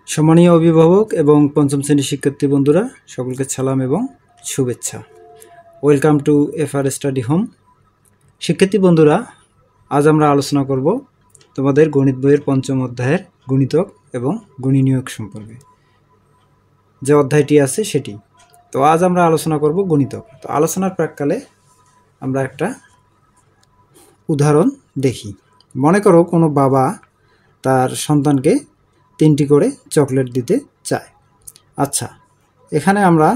সম্মানীয় অভিভাবক এবং পঞ্চম শ্রেণীর শিক্ষার্থী বন্ধুরা সকলকে সালাম এবং শুভেচ্ছা। Welcome to FR study home. শিক্ষার্থী বন্ধুরা, আজ আমরা আলোচনা করব তোমাদের গণিত বইয়ের পঞ্চম অধ্যায়ের গুণিতক এবং গুণনীয়ক সম্পর্কে। যে অধ্যায়টি আছে সেটি। তো আজ আমরা আলোচনা করব গুণিতক। তো আলোচনার প্রাককালে আমরা একটা উদাহরণ দেখি। মনে করো কোনো বাবা তার সন্তানকে 3টি করে চকলেট দিতে চায়। আচ্ছা, এখানে আমরা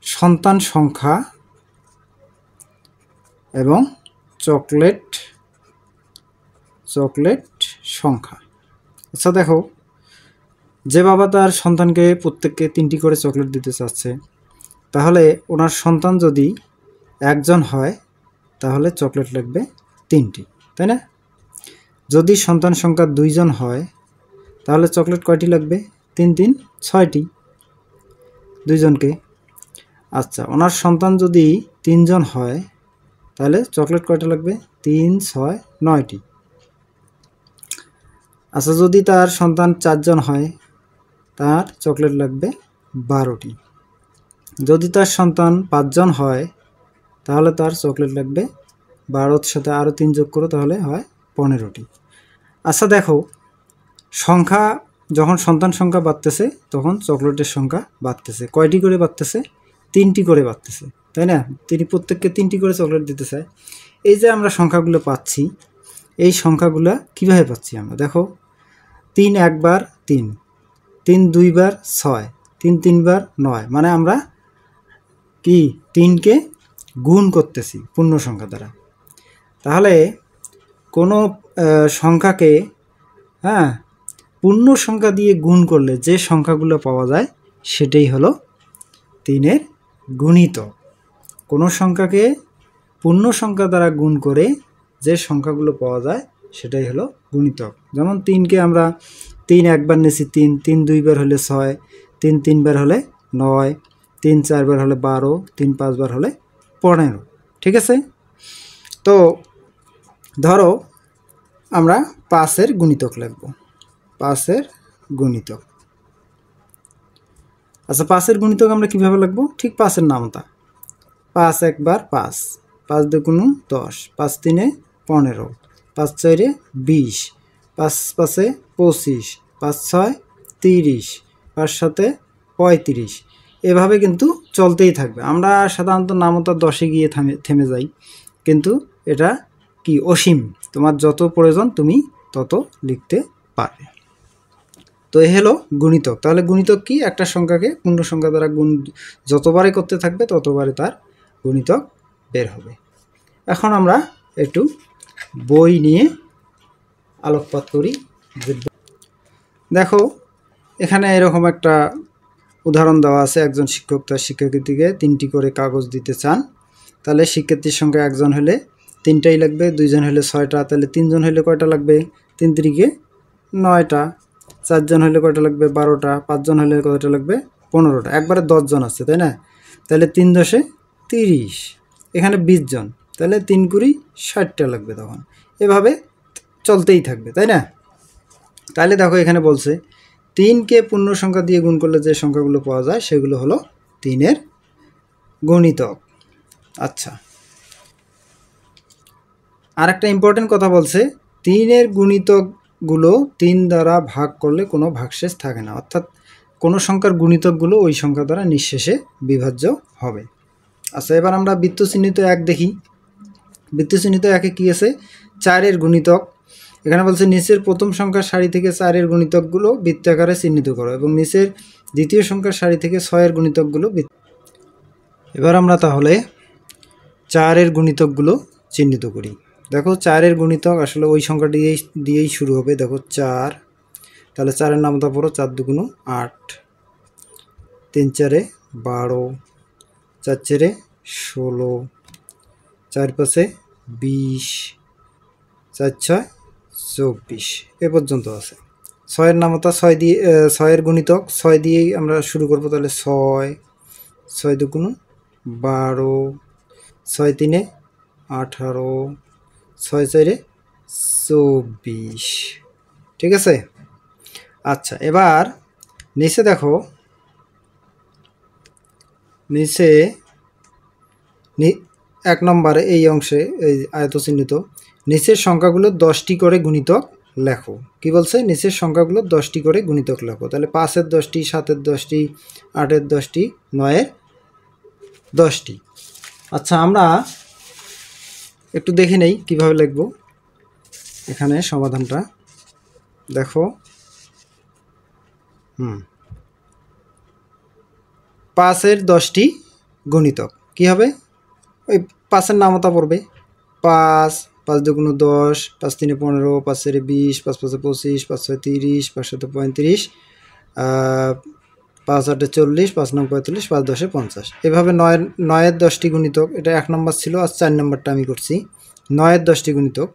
সন্তান সংখ্যা এবং চকলেট সংখ্যা। আচ্ছা দেখো, যে বাবা তার সন্তানকে প্রত্যেককে 3টি করে চকলেট দিতে চাচ্ছে, তাহলে ওনার সন্তান যদি একজন হয় তাহলে চকলেট লাগবে 3টি, তাই না? যদি সন্তান সংখ্যা 2 জন হয় তাহলে চকলেট কয়টি লাগবে? 3 3 6টি, 2 জনকে। আচ্ছা, ওনার সন্তান যদি 3 জন হয় তাহলে চকলেট কয়টা লাগবে? 3 6 9টি। আচ্ছা, যদি তার সন্তান 4 জন হয় তার চকলেট লাগবে 12টি। যদি তার সন্তান 5 জন হয় তাহলে তার চকলেট লাগবে 12-র সাথে আরও 3 যোগ করো, তাহলে হয় 15টি। আচ্ছা দেখো, সংখ্যা যখন সন্তান সংখ্যা বাড়তেছে তখন চকলেটের সংখ্যা বাড়তেছে। কয়টি করে বাড়তেছে? 3টি করে বাড়তেছে, তাই না? তিনি প্রত্যেককে 3টি করে চকলেট দিতে চায়। এই যে আমরা সংখ্যাগুলো পাচ্ছি, এই সংখ্যাগুলো কিভাবে পাচ্ছি আমরা? দেখো, 3 একবার 3, 3 দুইবার 6, 3 তিনবার 9, মানে আমরা কি 3কে গুণ করতেছি পূর্ণ সংখ্যা দ্বারা। তাহলে কোনো সংখ্যাকে পূর্ণ সংখ্যা দিয়ে গুণ করলে যে সংখ্যাগুলো পাওয়া যায় সেটাই হলো 3-এর গুণিতক। কোনো সংখ্যাকে পূর্ণ সংখ্যা দ্বারা গুণ করে যে সংখ্যাগুলো পাওয়া যায় সেটাই হলো গুণিতক। যেমন 3কে আমরা 3 একবার নিয়েছি 3, 3 দুইবার হলে 6, 3 তিনবার হলে 9, 3 চারবার হলে 12, 3 পাঁচবার হলে 15। ঠিক আছে? তো ধরো আমরা 5-এর গুণিতক লিখব। 5-এর গুণিতক। আচ্ছা, 5-এর গুণিতক আমরা কিভাবে লিখব? ঠিক 5-এর নামতা। 5 একবার 5, 5 দুগুণ 10, 5 তিনে 15, 5 চারে 20, 5 পাঁচে 25, 5 6 30, 5 সাথে 35। এভাবে কিন্তু চলতেই থাকবে। আমরা সাধারণত নামতা 10-এ গিয়ে থেমে যাই, কিন্তু এটা কি অসীম। তোমার যত প্রয়োজন তুমি তত লিখতে পারবে। তো এ হলো গুণিতক। তাহলে গুণিতক কি? একটা সংখ্যাকে পূর্ণ সংখ্যা দ্বারা গুণ যতবারে করতে থাকবে ততবারে তার গুণিতক বের হবে। এখন আমরা একটু বই নিয়ে আলোকপাত করি। দেখো, এখানে এরকম একটা উদাহরণ দেওয়া আছে। একজন শিক্ষক তার শিক্ষার্থীকে 3টি করে কাগজ দিতে চান। তাহলে শিক্ষার্থীর সংখ্যা 1 জন হলে 3টাই লাগবে, 2 জন হলে 6টা, তাহলে 3 জন হলে কয়টা লাগবে? 3 তিরিকে 9টা, 4 জন হলে কয়টা লাগবে? 12টা, 5 জন হলে কয়টা লাগবে? 15টা। একবারে 10 জন আছে, তাই না? তাহলে 3 10-এ 30, এখানে 20 জন, তাহলে 3 কুড়ি 60টা লাগবে তখন। এভাবে চলতেই থাকবে, তাই না? তাহলে দেখো, এখানে বলছে 3কে পূর্ণ সংখ্যা দিয়ে গুণ করলে যে সংখ্যাগুলো পাওয়া যায় সেগুলো হলো 3-এর গুণিতক। আচ্ছা, আর একটা ইম্পর্টেন্ট কথা বলছে, 3-এর গুণিতকগুলো 3 দ্বারা ভাগ করলে কোনো ভাগশেষ থাকে না। অর্থাৎ কোনো সংখ্যার গুণিতকগুলো ওই সংখ্যা দ্বারা নিঃশেষে বিভাজ্য হবে। আচ্ছা, এবার আমরা বৃত্ত চিহ্নিত 1 দেখি। বৃত্ত চিহ্নিত 1-এ কী আছে? 4-এর গুণিতক। এখানে বলছে নিচের প্রথম সংখ্যার সারি থেকে 4-এর গুণিতকগুলো বৃত্তাকারে চিহ্নিত করো, এবং নিচের দ্বিতীয় সংখ্যার সারি থেকে 6-এর গুণিতকগুলো। এবার আমরা তাহলে 4-এর গুণিতকগুলো চিহ্নিত করি। দেখো, 4-এর গুণিতক আসলে ওই সংখ্যাটি দিয়েই শুরু হবে। দেখো 4, তাহলে 4-এর নামতা পড়ো। 4 দুগুণ 8, 3 4-এ 12, 4 4-এ 16, 4 5-এ 20, 4 6 24, এ পর্যন্ত আছে। 6-এর নামতা 6 দিয়ে 6-এর গুণিতক 6 দিয়েই আমরা শুরু করব। তাহলে 6, 6 দুগুণ 12, 6 3-এ 18, 6 4-এ 24। ঠিক আছে? আচ্ছা, এবার নিচে দেখো, নিচে 1 নম্বরে এই অংশে এই আয়ত চিহ্নিত নিচের সংখ্যাগুলো 10টি করে গুণিতক লেখো। কি বলছে? নিচের সংখ্যাগুলো 10টি করে গুণিতক লেখো। তাহলে 5-এর 10টি, 7-এর 10টি, 8-এর 10টি, 9-এর 10টি। আচ্ছা, আমরা একটু দেখে নেই কিভাবে লিখব। এখানে সমাধানটা দেখো। 5-এর 10টি গুণিতক কি হবে? ওই 5-এর নামতা পড়বে। 5, 5 × 2 = 10, 5 × 3 = 15, 5 × 4 = 20, 5 × 5 = 25, 5 × 6 = 30, 5 × 7 = 35, 5 × 8 = 40, 5 × 9 = 45, 5 × 10 = 50। এভাবে 9-এর 10টি গুণিতক, এটা 1 নম্বর ছিল, আর 4 নম্বরটা আমি করছি। 9-এর 10টি গুণিতক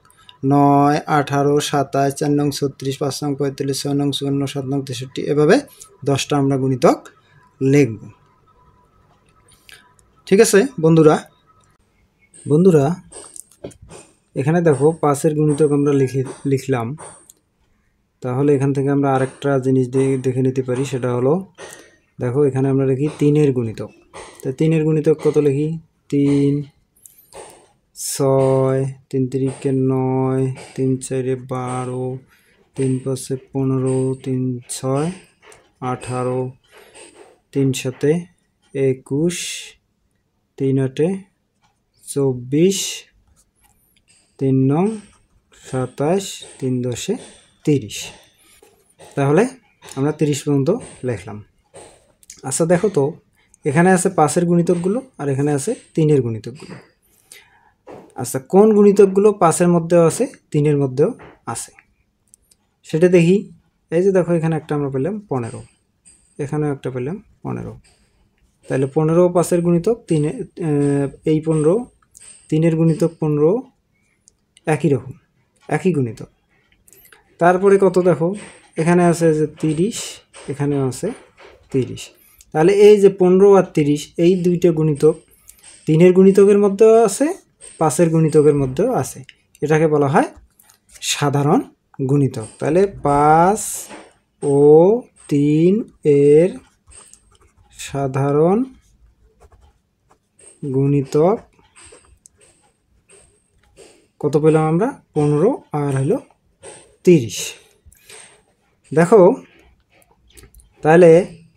9, 18, 27, 4 নং 36, 5 নং 45, 6 নং 54, 7 নং 63, এভাবে 10টা আমরা গুণিতক লিখব। ঠিক আছে বন্ধুরা, এখানে দেখো 5-এর গুণিতক আমরা লিখলাম। তাহলে এখান থেকে আমরা আরেকটা জিনিস দেখে নিতে পারি, সেটা হলো দেখো এখানে আমরা লিখি 3-এর গুণিতক। তো 3-এর গুণিতক কত লিখি? 3, 6, 3 × 3 = 9, 3 × 4 = 12, 3 × 5 = 15, 3 × 6 = 18, 3 × 7 = 21, 3 × 8 = 24, 3 নং 27, 3 × 10 = 30। তাহলে আমরা 30 পর্যন্ত লিখলাম। আচ্ছা দেখো তো, এখানে আছে 5-এর গুণিতকগুলো আর এখানে আছে 3-এর গুণিতকগুলো। আচ্ছা, কোন গুণিতকগুলো 5-এর মধ্যেও আছে, 3-এর মধ্যেও আছে সেটা দেখি। এই যে দেখো, এখানে একটা আমরা পেলাম 15, এখানেও একটা পেলাম 15। তাহলে 15 5-এর গুণিতক, এই 15 3-এর গুণিতক 15 একই রকম, একই গুণিতক। তারপরে কত দেখো, এখানে আছে যে 30, এখানেও আছে 30। তাহলে এই যে 15 আর 30, এই দুইটা গুণিতক 3-এর গুণিতকের মধ্যেও আছে, 5-এর গুণিতকের মধ্যেও আছে। এটাকে বলা হয় সাধারণ গুণিতক। তাহলে 5 ও 3 এর সাধারণ গুণিতক কত পেলাম আমরা? 15 আর হলো 30। দেখো, তাহলে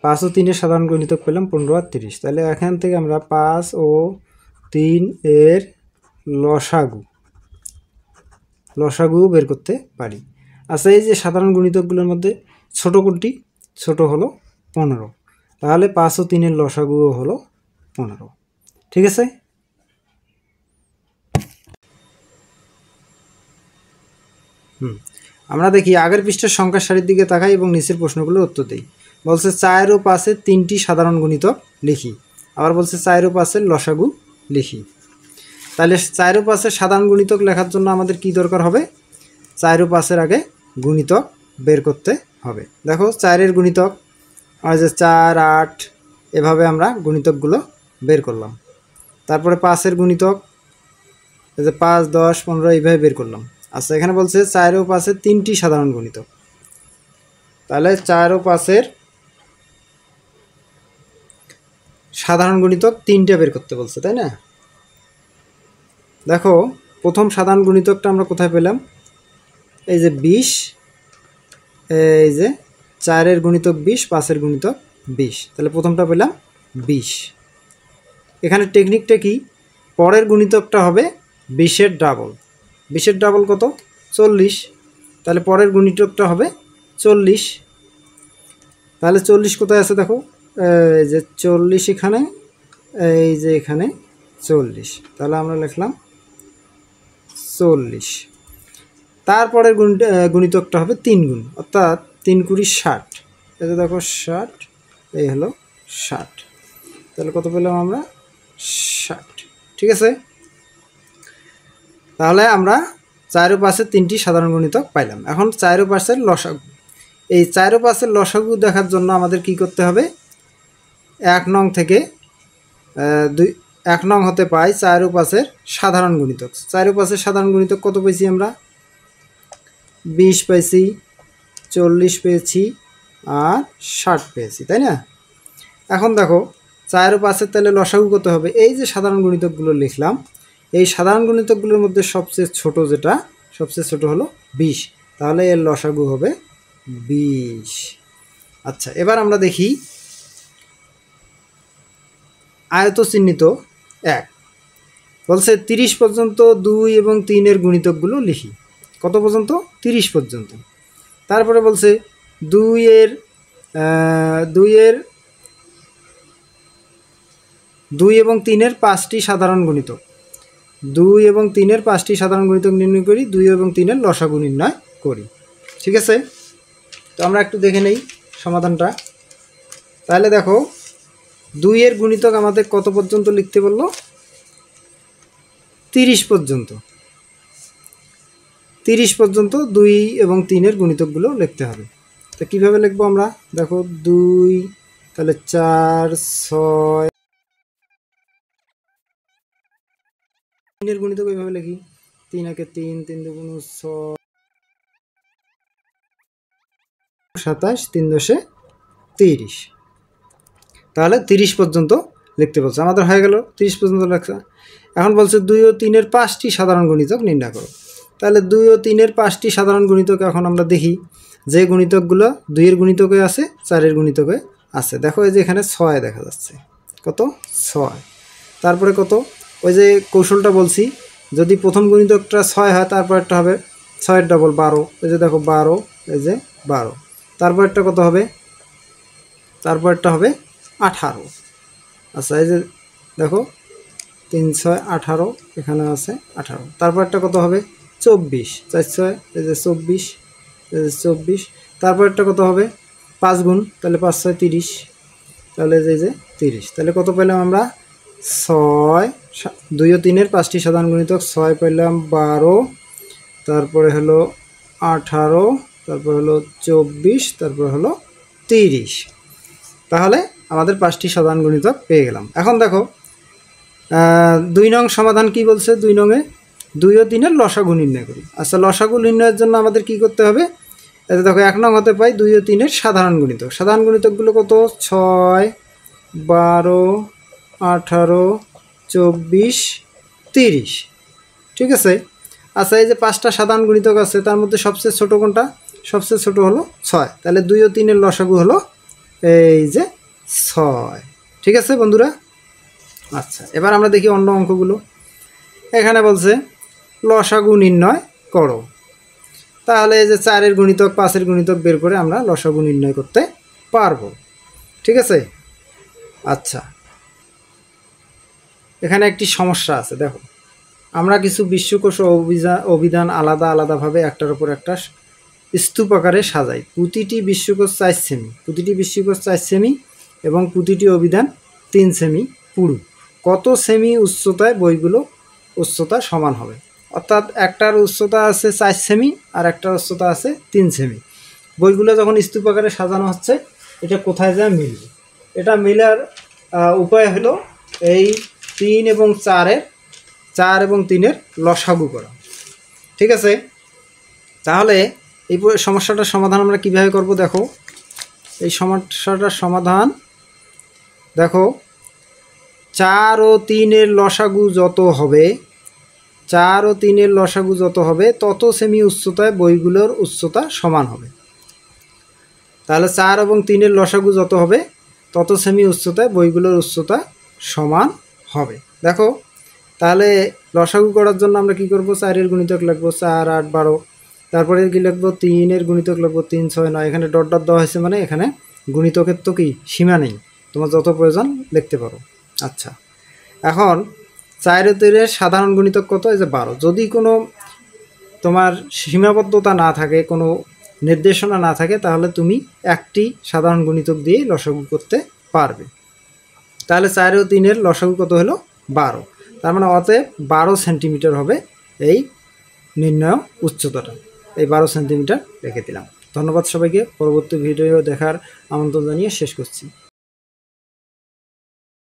5 ও 3 এর সাধারণ গুণিতক পেলাম 15 আর 30। তাহলে এখান থেকে আমরা 5 ও 3 এর লসাগু বের করতে পারি। আচ্ছা, এই যে সাধারণ গুণিতকগুলোর মধ্যে ছোট কোনটি? ছোট হলো 15। তাহলে 5 ও 3 এর লসাগুও হলো 15। ঠিক আছে? আমরা দেখি আগের পৃষ্ঠার সংখ্যার সারির দিকে তাকাই এবং নিচের প্রশ্নগুলোর উত্তর দিই। বলছে 4 ও 5 এর 3টি সাধারণ গুণিতক লিখি। আবার বলছে 4 ও 5 এর লসাগু লিখি। তাহলে 4 ও 5 এর সাধারণ গুণিতক লেখার জন্য আমাদের কি দরকার হবে? 4 ও 5 এর আগে গুণিতক বের করতে হবে। দেখো, 4 এর গুণিতক আর যে 4, 8, এভাবে আমরা গুণিতকগুলো বের করলাম। তারপরে 5 এর গুণিতক, এই যে 5, 10, 15 এইভাবে বের করলাম। আচ্ছা, এখানে বলছে 4 ও 5 এর 3টি সাধারণ গুণিতক। তাহলে 4 ও 5 এর সাধারণ গুণিতক 3টে বের করতে বলছে, তাই না? দেখো, প্রথম সাধারণ গুণিতকটা আমরা কোথায় পেলাম? এই যে 20, এই যে 4 এর গুণিতক 20, 5 এর গুণিতক 20। তাহলে প্রথমটা পেলাম 20। এখানে টেকনিকটা কি? পরের গুণিতকটা হবে 20 এর ডাবল। 20 এর ডাবল কত? 40। তাহলে পরের গুণিতকটা হবে 40। তাহলে 40 কোথায় আছে দেখো, এই যে 40 এখানে, এই যে এখানে 40। তাহলে আমরা লিখলাম 40। তারপরের গুণিতকটা হবে 3 গুণ, অর্থাৎ 3 × 20 = 60। এই যে দেখো 60, এই হলো 60। তাহলে কত পেলাম আমরা? 60। ঠিক আছে? তাহলে আমরা 4 ও 5 এর 3টি সাধারণ গুণিতক পাইলাম। এখন 4 ও 5 এর লসাগু। এই 4 ও 5 এর লসাগু দেখার জন্য আমাদের কি করতে হবে? 1 নং থেকে 1 নং হতে পাই 4 ও 5 এর সাধারণ গুণিতক। 4 ও 5 এর সাধারণ গুণিতক কত পেয়েছি আমরা? 20 পেয়েছি, 40 পেয়েছি, আর 60 পেয়েছি, তাই না? এখন দেখো 4 ও 5-এর তাহলে লসাগু কত হবে? এই যে সাধারণ গুণিতকগুলো লিখলাম, এই সাধারণ গুণিতকগুলোর মধ্যে সবচেয়ে ছোট যেটা, সবচেয়ে ছোট হলো 20, তাহলে এর লসাগু হবে 20। আচ্ছা, এবার আমরা দেখি আয়ত চিহ্নিত 1 বলছে 30 পর্যন্ত 2 এবং 3-এর গুণিতকগুলো লিখি। কত পর্যন্ত? 30 পর্যন্ত। তারপরে বলছে 2 এবং 3-এর 5টি সাধারণ গুণিতক, 2 এবং 3-এর 5টি সাধারণ গুণিতক নির্ণয় করি, 2 এবং 3-এর লসাগু নির্ণয় করি। ঠিক আছে, তো আমরা একটু দেখে নেই সমাধানটা। তাহলে দেখো 2-এর গুণিতক আমাদের কত পর্যন্ত লিখতে বললো? 30 পর্যন্ত। 30 পর্যন্ত 2 এবং 3-এর গুণিতকগুলো লিখতে হবে। তো কীভাবে লিখবো আমরা? দেখো 2, তাহলে 4, 6, 3-এর গুণিতক এইভাবে লিখি, 3 একে 3, 3 দুগুণ 6, 27, 3 দশে 30। তাহলে 30 পর্যন্ত লিখতে বলছে, আমাদের হয়ে গেল 30 পর্যন্ত লেখা। এখন বলছে 2 ও 3-এর 5টি সাধারণ গুণিতক নির্ণয় করো। তাহলে 2 ও 3-এর 5টি সাধারণ গুণিতক এখন আমরা দেখি, যে গুণিতকগুলো 2-এর গুণিতকে আছে, 4-এর গুণিতকে আছে। দেখো এই যে এখানে 6 দেখা যাচ্ছে, কত? 6। তারপরে কত? ওই যে কৌশলটা বলছি, যদি প্রথম গুণিতকটা 6 হয়, তারপরেরটা হবে 6-এর ডবল 12। এই যে দেখো 12, এই যে 12। তারপরেরটা কত হবে? তারপরেরটা হবে 18। আচ্ছা, এই যে দেখো 3, 6, 18, এখানে আছে 18। তারপরটা কত হবে? 24, 4, 6, এই যে 24, এই যে 24। তারপরটা কত হবে? 5 গুণ, তাহলে 5, 6, 30, তাহলে এই যে 30। তাহলে কত পেলাম আমরা? 6, 2 ও 3-এর 5টি সাধারণ গুণিতক, 6 পেলাম 12, তারপরে হলো 18, তারপর হলো 24, তারপর হলো 30। তাহলে আমাদের 5টি সাধারণ গুণিতক পেয়ে গেলাম। এখন দেখো 2 নং সমাধান কি বলছে? 2 নংয়ে 2 ও 3-এর লসাগু নির্ণয় করি। আচ্ছা, লসাগু নির্ণয়ের জন্য আমাদের কি করতে হবে? এতে দেখো 1 নং হতে পাই 2 ও 3-এর সাধারণ গুণিতক। সাধারণ গুণিতকগুলো কত? 6, 12, 18, 24, 30। ঠিক আছে। আচ্ছা, এই যে 5টা সাধারণ গুণিতক আছে, তার মধ্যে সবচেয়ে ছোট কোনটা? সবচেয়ে ছোট হলো 6। তাহলে 2 ও 3-এর লসাগু হলো এই যে 6। ঠিক আছে বন্ধুরা? আচ্ছা, এবার আমরা দেখি অন্য অঙ্কগুলো। এখানে বলছে লসাগু নির্ণয় করো। তাহলে এই যে 4-এর গুণিতক 5-এর গুণিতক বের করে আমরা লসাগু নির্ণয় করতে পারবো। ঠিক আছে। আচ্ছা, এখানে একটি সমস্যা আছে। দেখো, আমরা কিছু বিশ্বকোষ ও অভিধান আলাদা আলাদাভাবে একটার উপর একটা স্তূপ আকারে সাজাই। প্রতিটি বিশ্বকোষ 4 সেমি, প্রতিটি বিশ্বকোষ 4 সেমি এবং প্রতিটি অভিধান 3 সেমি পুরু। কত সেমি উচ্চতায় বইগুলো উচ্চতা সমান হবে? অর্থাৎ একটার উচ্চতা আছে 4 সেমি আর একটার উচ্চতা আছে 3 সেমি। বইগুলো যখন স্তূপ আকারে সাজানো হচ্ছে, এটা কোথায় যায় মিলবে? এটা মিলার উপায় হলো এই 3 এবং 4-এর লসাগু করা। ঠিক আছে। তাহলে এই সমস্যাটার সমাধান আমরা কিভাবে করব? দেখো, এই সমস্যাটার সমাধান দেখো, 4 ও 3-এর লসাগু যত হবে, 4 ও 3-এর লসাগু যত হবে, তত সেমি উচ্চতায় বইগুলোর উচ্চতা সমান হবে। তাহলে 4 এবং 3-এর লসাগু যত হবে, তত সেমি উচ্চতায় বইগুলোর উচ্চতা সমান হবে। দেখো, তাহলে লসাগু করার জন্য আমরা কি করব? 4-এর গুণিতক লিখবো 4, 8, 12। তারপরে কি লিখবো? 3-এর গুণিতক লিখবো 3, 6, 9। এখানে ডট ডট দেওয়া হয়েছে, মানে এখানে গুণিতকের তো কি সীমা নেই, তোমার যত প্রয়োজন লিখতে পারো। আচ্ছা, এখন 4 ও 3-এর সাধারণ গুণিতক কত? এই যে 12। যদি কোনো তোমার সীমাবদ্ধতা না থাকে, কোনো নির্দেশনা না থাকে, তাহলে তুমি একটি সাধারণ গুণিতক দিয়ে লসাগু করতে পারবে। তাহলে 4 ও 3-এর লসাগু কত হলো? 12। তার মানে অতএব 12 সেন্টিমিটার হবে এই নির্ণয় উচ্চতাটা। এই 12 সেন্টিমিটার রেখে দিলাম। ধন্যবাদ সবাইকে। পরবর্তী ভিডিও দেখার আমন্ত্রণ জানিয়ে শেষ করছি।